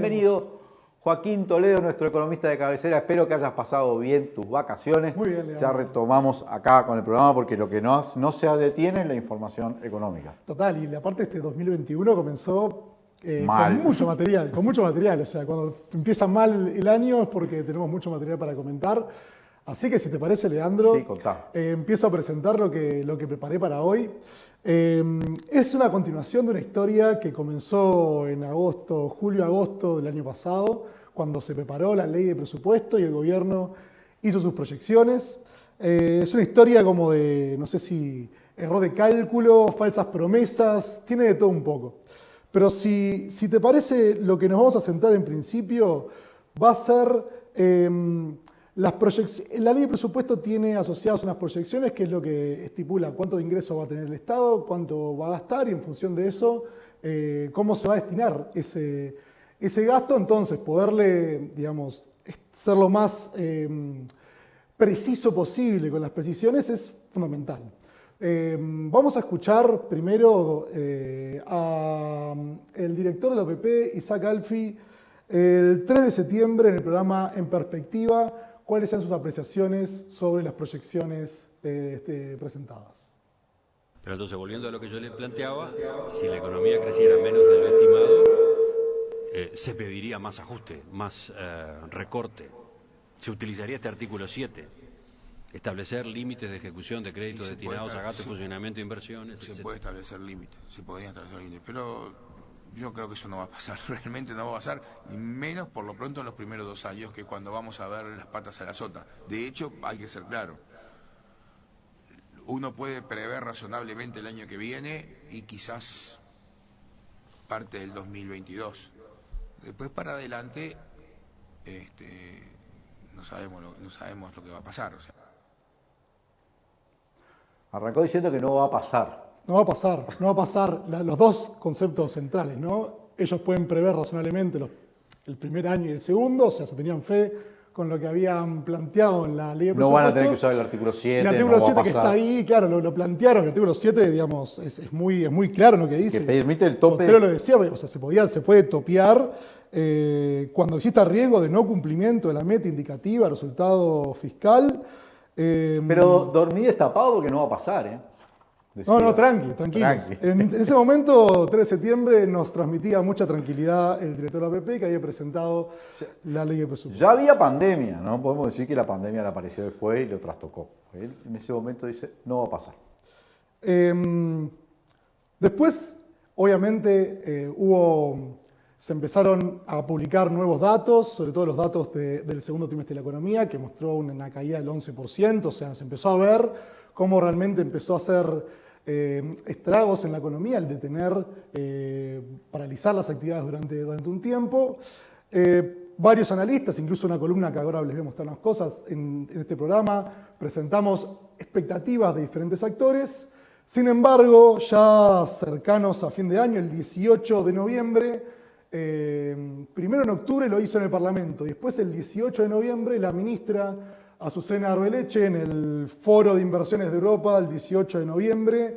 Bienvenido, Joaquín Toledo, nuestro economista de cabecera. Espero que hayas pasado bien tus vacaciones. Muy bien, Leandro. Ya retomamos acá con el programa porque lo que no se detiene es la información económica. Total, y aparte este 2021 comenzó Mal. con mucho material. O sea, cuando empieza mal el año es porque tenemos mucho material para comentar. Así que si te parece, Leandro, Sí, contá. empiezo a presentar lo que preparé para hoy. Es una continuación de una historia que comenzó en julio-agosto del año pasado, cuando se preparó la ley de presupuesto y el gobierno hizo sus proyecciones. Es una historia como de, no sé si error de cálculo, falsas promesas, tiene de todo un poco. Pero si te parece, lo que nos vamos a centrar en principio va a ser la ley de presupuesto tiene asociadas unas proyecciones, que es lo que estipula cuánto de ingresos va a tener el Estado, cuánto va a gastar y en función de eso, cómo se va a destinar ese gasto. Entonces, poderle, digamos, ser lo más preciso posible con las precisiones es fundamental. Vamos a escuchar primero al director de la OPP, Isaac Alfi, el 3 de septiembre en el programa En Perspectiva, cuáles sean sus apreciaciones sobre las proyecciones presentadas. Pero entonces, volviendo a lo que yo le planteaba, si la economía creciera menos de lo estimado, se pediría más ajuste, más recorte. Se utilizaría este artículo 7, establecer límites de ejecución de créditos destinados a gasto, funcionamiento e inversiones, Se etc. puede establecer límites, se podrían establecer límites, pero yo creo que eso no va a pasar, realmente no va a pasar, y menos por lo pronto en los primeros 2 años, que es cuando vamos a ver las patas a la sota. De hecho, hay que ser claro, uno puede prever razonablemente el año que viene y quizás parte del 2022. Después para adelante, no sabemos lo que va a pasar. O sea. Arrancó diciendo que no va a pasar. No va a pasar los dos conceptos centrales, ¿no? Ellos pueden prever razonablemente el primer año y el segundo, o sea, se tenían fe con lo que habían planteado en la ley de presupuesto. No van a tener que usar el artículo 7. El artículo no va 7 a que pasar. está ahí, claro, lo plantearon. El artículo 7, digamos, es muy claro en lo que dice. Que permite el tope. Pero lo decía, o sea, se puede topear cuando exista riesgo de no cumplimiento de la meta indicativa, resultado fiscal. Pero dormí destapado porque no va a pasar, ¿eh? Decía. No, tranquilos. En ese momento, 3 de septiembre, nos transmitía mucha tranquilidad el director de la APP que había presentado la ley de presupuesto. Ya había pandemia, no podemos decir que la pandemia le apareció después y lo trastocó. Él en ese momento dice, no va a pasar. Después, obviamente, se empezaron a publicar nuevos datos, sobre todo los datos del segundo trimestre de la economía, que mostró una caída del 11%, o sea, se empezó a ver cómo realmente empezó a hacer estragos en la economía, al detener, paralizar las actividades durante un tiempo. Varios analistas, incluso una columna que ahora les voy a mostrar unas cosas en este programa, presentamos expectativas de diferentes actores. Sin embargo, ya cercanos a fin de año, el 18 de noviembre, primero en octubre lo hizo en el Parlamento, y después el 18 de noviembre la ministra Azucena Arbeleche, en el Foro de Inversiones de Europa, el 18 de noviembre,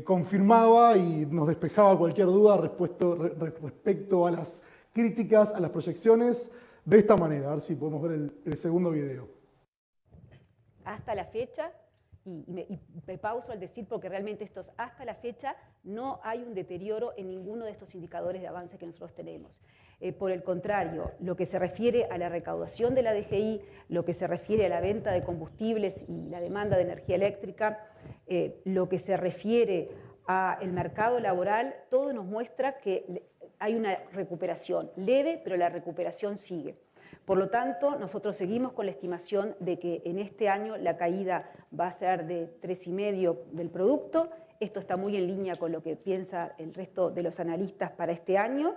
confirmaba y nos despejaba cualquier duda respecto a las críticas, a las proyecciones, de esta manera. A ver si podemos ver el segundo video. Hasta la fecha, y me pauso al decir porque realmente hasta la fecha no hay un deterioro en ninguno de estos indicadores de avance que nosotros tenemos. Por el contrario, lo que se refiere a la recaudación de la DGI, lo que se refiere a la venta de combustibles y la demanda de energía eléctrica, lo que se refiere al mercado laboral, todo nos muestra que hay una recuperación leve, pero la recuperación sigue. Por lo tanto, nosotros seguimos con la estimación de que en este año la caída va a ser de 3,5% del producto. Esto está muy en línea con lo que piensa el resto de los analistas para este año.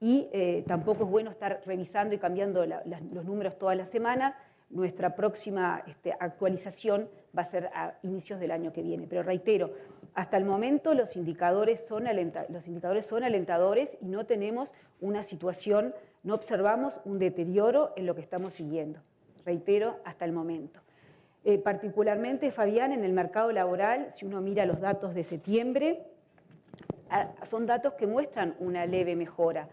Y tampoco es bueno estar revisando y cambiando los números todas las semanas. Nuestra próxima actualización va a ser a inicios del año que viene. Pero reitero, hasta el momento los indicadores son alentadores y no tenemos una situación, no observamos un deterioro en lo que estamos siguiendo. Reitero, hasta el momento. Particularmente, Fabián, en el mercado laboral, si uno mira los datos de septiembre, son datos que muestran una leve mejora.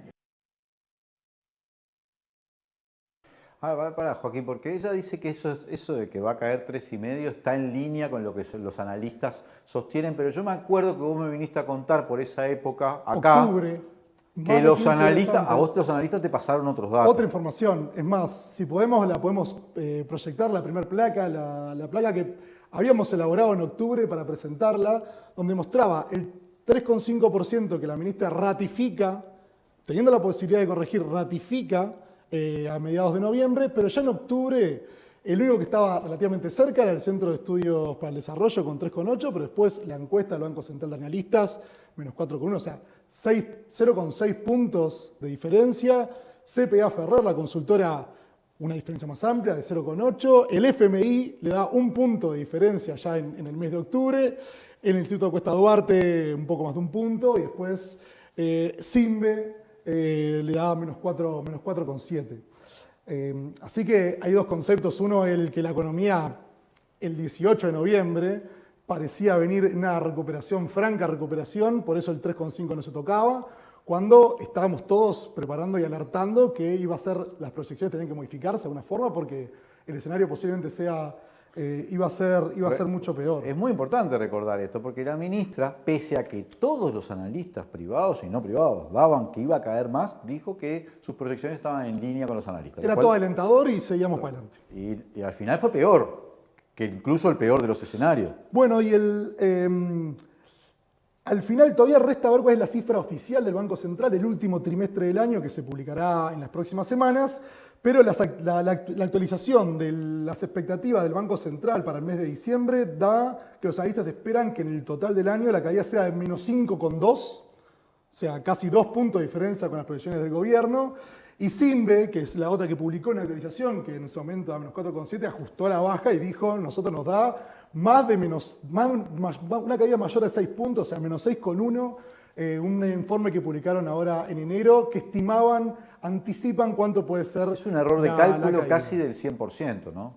Pará, Joaquín, porque ella dice que eso de que va a caer 3,5 está en línea con lo que los analistas sostienen, pero yo me acuerdo que vos me viniste a contar por esa época, acá, Octubre, más que de los 15 días analistas, a antes. vos los analistas te pasaron otros datos. Otra información, es más, si podemos, la podemos proyectar, la primera placa, la placa que habíamos elaborado en octubre para presentarla, donde mostraba el 3,5% que la ministra ratifica, teniendo la posibilidad de corregir, ratifica a mediados de noviembre, pero ya en octubre el único que estaba relativamente cerca era el Centro de Estudios para el Desarrollo con 3,8, pero después la encuesta del Banco Central de Analistas, menos 4,1, o sea, 0,6 puntos de diferencia. CPA Ferrer, la consultora, una diferencia más amplia de 0,8. El FMI le da 1 punto de diferencia ya en el mes de octubre. El Instituto Cuesta Duarte un poco más de 1 punto. Y después CIMBE le da menos 4,7. Así que hay dos conceptos. Uno, el que la economía el 18 de noviembre parecía venir en una recuperación, franca recuperación, por eso el 3,5 no se tocaba, cuando estábamos todos preparando y alertando que iba a ser, las proyecciones tenían que modificarse de alguna forma porque el escenario posiblemente iba a ser mucho peor. Es muy importante recordar esto, porque la ministra, pese a que todos los analistas privados y no privados daban que iba a caer más, dijo que sus proyecciones estaban en línea con los analistas. Era todo alentador y seguíamos para adelante. Y al final fue peor, que incluso el peor de los escenarios. Bueno, y al final todavía resta ver cuál es la cifra oficial del Banco Central del último trimestre del año, que se publicará en las próximas semanas, pero la actualización de las expectativas del Banco Central para el mes de diciembre da que los analistas esperan que en el total del año la caída sea de menos 5,2, o sea, casi 2 puntos de diferencia con las proyecciones del gobierno. Y CIMBE, que es la otra que publicó una actualización, que en ese momento a menos 4,7, ajustó a la baja y dijo, nosotros nos da una caída mayor de 6 puntos, o sea, menos 6,1, un informe que publicaron ahora en enero, que anticipan cuánto puede ser. Es un error de cálculo casi del 100%, ¿no?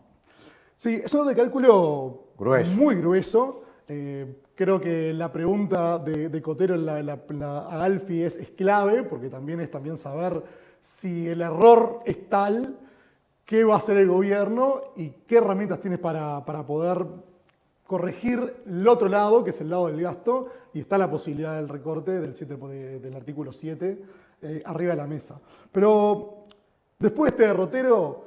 Sí, es un error de cálculo grueso. Muy grueso. Creo que la pregunta de Cotero a Alfie es clave, porque también es saber si el error es tal, qué va a hacer el gobierno y qué herramientas tiene para poder corregir el otro lado, que es el lado del gasto, y está la posibilidad del recorte del artículo 7 arriba de la mesa. Pero después de este derrotero,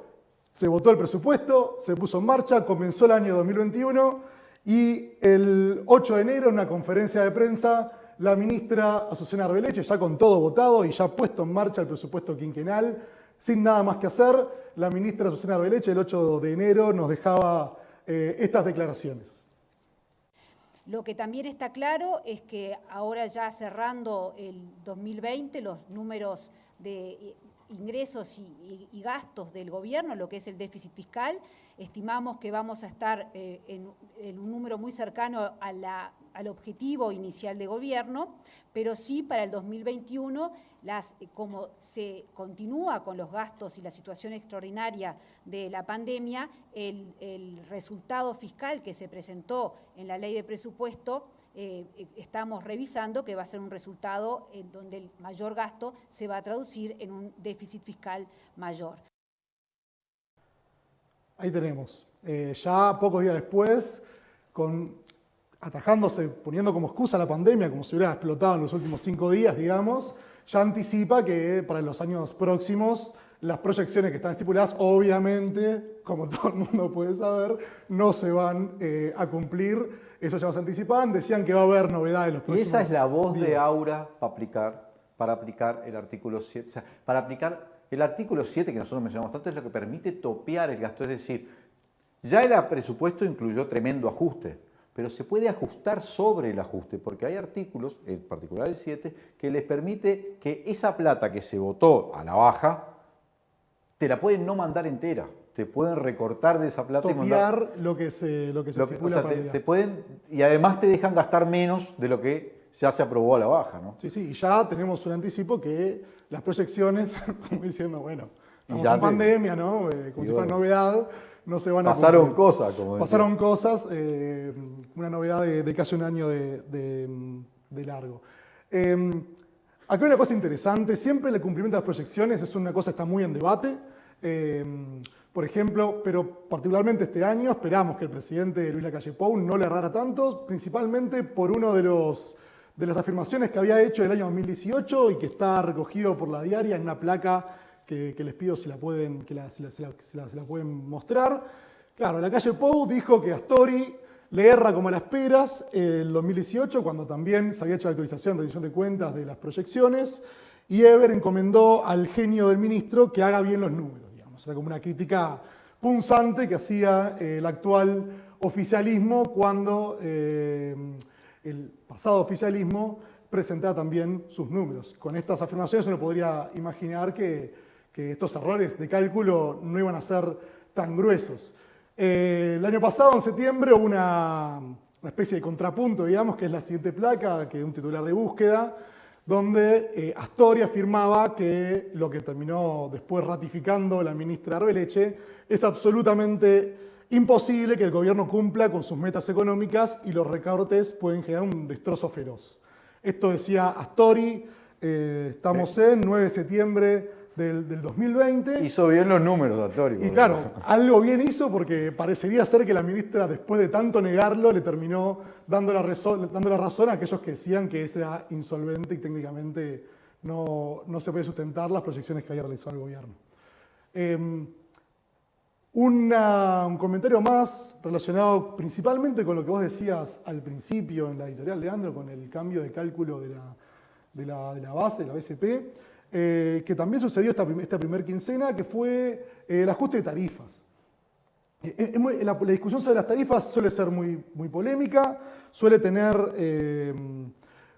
se votó el presupuesto, se puso en marcha, comenzó el año 2021 y el 8 de enero, en una conferencia de prensa, la ministra Azucena Arbeleche, ya con todo votado y ya puesto en marcha el presupuesto quinquenal, sin nada más que hacer, la ministra Azucena Arbeleche el 8 de enero nos dejaba estas declaraciones. Lo que también está claro es que ahora ya cerrando el 2020, los números de ingresos y gastos del gobierno, lo que es el déficit fiscal, estimamos que vamos a estar en un número muy cercano al objetivo inicial de gobierno, pero sí para el 2021, como se continúa con los gastos y la situación extraordinaria de la pandemia, el resultado fiscal que se presentó en la ley de presupuesto, estamos revisando que va a ser un resultado en donde el mayor gasto se va a traducir en un déficit fiscal mayor. Ahí tenemos. Ya pocos días después, atajándose, poniendo como excusa la pandemia, como si hubiera explotado en los últimos 5 días, digamos, ya anticipa que para los años próximos las proyecciones que están estipuladas, obviamente, como todo el mundo puede saber, no se van a cumplir. Eso ya se anticipaban, decían que va a haber novedades en los próximos días. Y esa es la voz de Aura para aplicar el artículo 7. O sea, para aplicar el artículo 7 que nosotros mencionamos tanto es lo que permite topear el gasto. Es decir, ya el presupuesto incluyó tremendo ajuste, pero se puede ajustar sobre el ajuste, porque hay artículos, en particular el 7, que les permite que esa plata que se votó a la baja, te la pueden no mandar entera. Te pueden recortar de esa plata topear y mandar lo que se estipula para el gasto. Y además te dejan gastar menos de lo que ya se aprobó a la baja, ¿no? Sí, y ya tenemos un anticipo que las proyecciones, como diciendo, bueno, estamos en pandemia, ¿no? Como si fuera novedad, no se van a pasaron cumplir. cosas, como pasaron cosas, una novedad de casi un año de largo. Acá hay una cosa interesante, siempre el cumplimiento de las proyecciones es una cosa que está muy en debate. Por ejemplo, pero particularmente este año esperamos que el presidente Luis Lacalle Pou no le errara tanto, principalmente por uno de las afirmaciones que había hecho en el año 2018 y que está recogido por La Diaria en una placa que les pido si la pueden mostrar. Claro, Lacalle Pou dijo que Astori le erra como a las peras el 2018, cuando también se había hecho la actualización, rendición de cuentas de las proyecciones, y Eber encomendó al genio del ministro que haga bien los números, digamos. Era como una crítica punzante que hacía el actual oficialismo cuando el pasado oficialismo presentaba también sus números. Con estas afirmaciones uno podría imaginar que estos errores de cálculo no iban a ser tan gruesos. El año pasado, en septiembre, hubo una especie de contrapunto, digamos, que es la siguiente placa, que es un titular de búsqueda, donde Astori afirmaba que lo que terminó después ratificando la ministra Arbeleche es absolutamente imposible que el gobierno cumpla con sus metas económicas y los recortes pueden generar un destrozo feroz. Esto decía Astori, estamos en 9 de septiembre del 2020. Hizo bien los números, Astori. Y claro, algo bien hizo porque parecería ser que la ministra, después de tanto negarlo, le terminó dando la razón a aquellos que decían que era insolvente y técnicamente no se puede sustentar las proyecciones que había realizado el gobierno. Un comentario más relacionado principalmente con lo que vos decías al principio en la editorial, Leandro, con el cambio de cálculo de la base, de la BCP, que también sucedió esta primera quincena, que fue el ajuste de tarifas. La discusión sobre las tarifas suele ser muy polémica, suele tener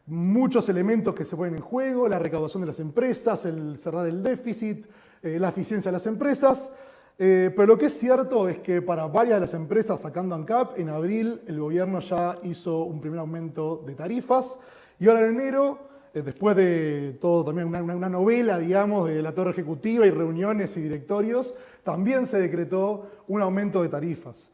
muchos elementos que se ponen en juego, la recaudación de las empresas, el cerrar el déficit, la eficiencia de las empresas. Pero lo que es cierto es que para varias de las empresas, sacando ANCAP, en abril el gobierno ya hizo un primer aumento de tarifas y ahora en enero, después de todo también una novela, digamos, de la torre ejecutiva y reuniones y directorios, también se decretó un aumento de tarifas.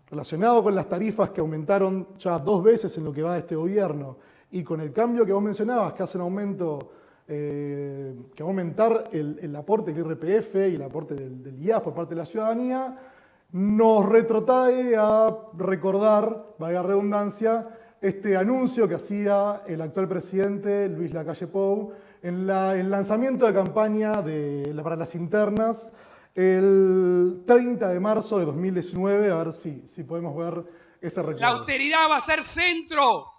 Relacionado con las tarifas que aumentaron ya 2 veces en lo que va de este gobierno y con el cambio que vos mencionabas, que hace un aumento que va a aumentar el aporte del IRPF y el aporte del IAS por parte de la ciudadanía, nos retrotrae a recordar, valga la redundancia, este anuncio que hacía el actual presidente Luis Lacalle Pou en el lanzamiento de campaña para las internas el 30 de marzo de 2019, a ver si podemos ver ese recuerdo. La austeridad va a ser centro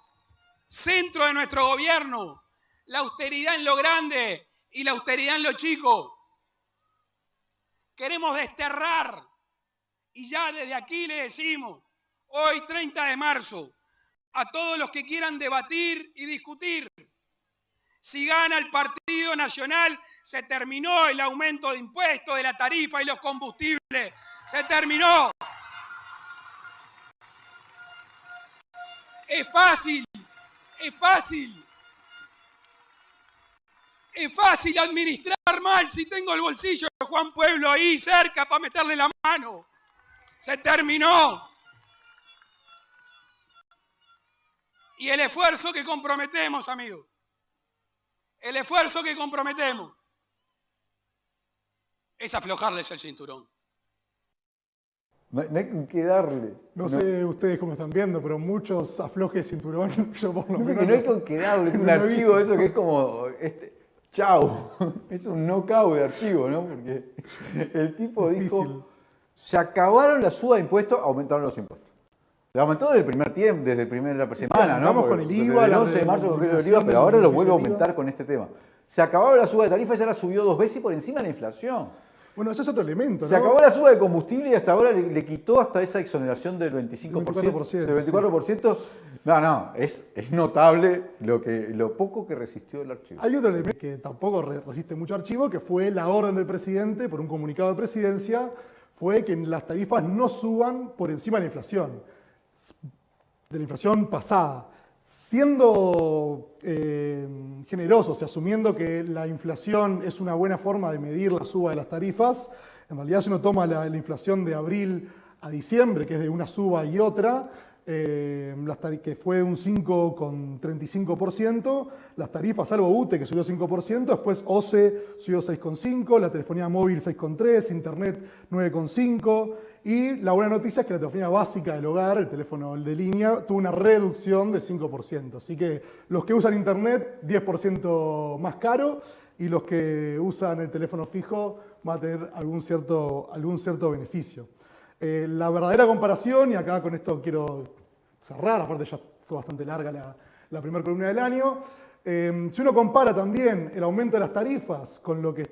de nuestro gobierno. La austeridad en lo grande y la austeridad en lo chico. Queremos desterrar, y ya desde aquí le decimos, hoy 30 de marzo, a todos los que quieran debatir y discutir. Si gana el Partido Nacional, se terminó el aumento de impuestos, de la tarifa y los combustibles. Se terminó. Es fácil, es fácil. Es fácil administrar mal si tengo el bolsillo de Juan Pueblo ahí cerca para meterle la mano. Se terminó. Y el esfuerzo que comprometemos, amigos, el esfuerzo que comprometemos es aflojarles el cinturón. No hay con qué darle. No sé ustedes cómo están viendo, pero muchos aflojes de cinturón. Yo por lo menos No hay con qué darle. Es un archivo eso que es como... chau. Es un knockout de archivo, ¿no? Porque el tipo dijo, se acabaron la suba de impuestos, aumentaron los impuestos. Lo aumentó desde el primer tiempo, desde la primera semana, ¿no? Vamos con el IVA, el 11 de marzo con el IVA, pero ahora lo vuelve a aumentar con este tema. Se acabó la suba de tarifas, ya la subió 2 veces y por encima de la inflación. Bueno, eso es otro elemento, ¿no? Se acabó la suba de combustible y hasta ahora le quitó hasta esa exoneración del 25%, 24%, del 24%. Sí. No, es notable lo poco que resistió el archivo. Hay otro elemento que tampoco resiste mucho archivo, que fue la orden del presidente, por un comunicado de presidencia, fue que las tarifas no suban por encima de la inflación pasada. Siendo generosos y asumiendo que la inflación es una buena forma de medir la suba de las tarifas, en realidad si uno toma la inflación de abril a diciembre, que es de una suba y otra, que fue un 5,35%, las tarifas, salvo UTE, que subió 5%, después OCE subió 6,5%, la telefonía móvil 6,3%, internet 9,5%, y la buena noticia es que la telefonía básica del hogar, el teléfono de línea, tuvo una reducción de 5%. Así que los que usan internet, 10% más caro, y los que usan el teléfono fijo van a tener algún cierto beneficio. La verdadera comparación, y acá con esto quiero cerrar, aparte ya fue bastante larga la primera columna del año, si uno compara también el aumento de las tarifas con lo que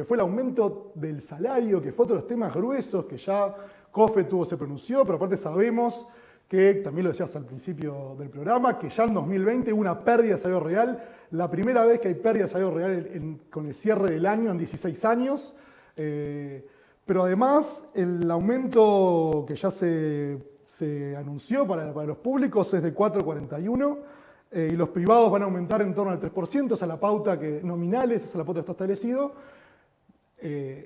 fue el aumento del salario, que fue otro de los temas gruesos que ya COFE se pronunció, pero aparte sabemos que, también lo decías al principio del programa, que ya en 2020 hubo una pérdida de salario real, la primera vez que hay pérdida de salario real con el cierre del año en 16 años, pero además el aumento que ya se anunció para los públicos es de 4,41 y los privados van a aumentar en torno al 3%, esa es la pauta nominales, esa es la pauta que está establecido.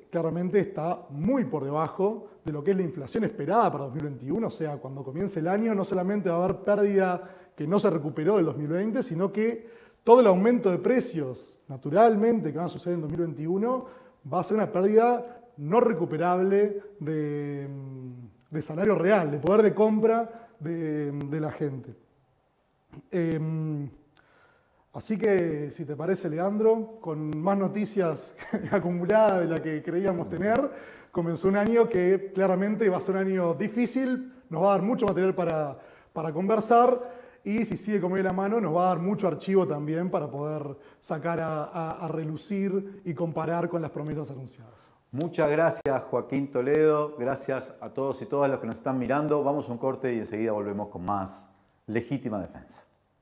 Claramente está muy por debajo de lo que es la inflación esperada para 2021, o sea, cuando comience el año no solamente va a haber pérdida que no se recuperó del 2020, sino que todo el aumento de precios, naturalmente, que va a suceder en 2021, va a ser una pérdida no recuperable de salario real, de poder de compra de la gente. Así que, si te parece, Leandro, con más noticias acumuladas de la que creíamos tener, comenzó un año que claramente va a ser un año difícil, nos va a dar mucho material para conversar y si sigue como de la mano nos va a dar mucho archivo también para poder sacar a relucir y comparar con las promesas anunciadas. Muchas gracias, Joaquín Toledo. Gracias a todos y todas los que nos están mirando. Vamos a un corte y enseguida volvemos con más Legítima Defensa.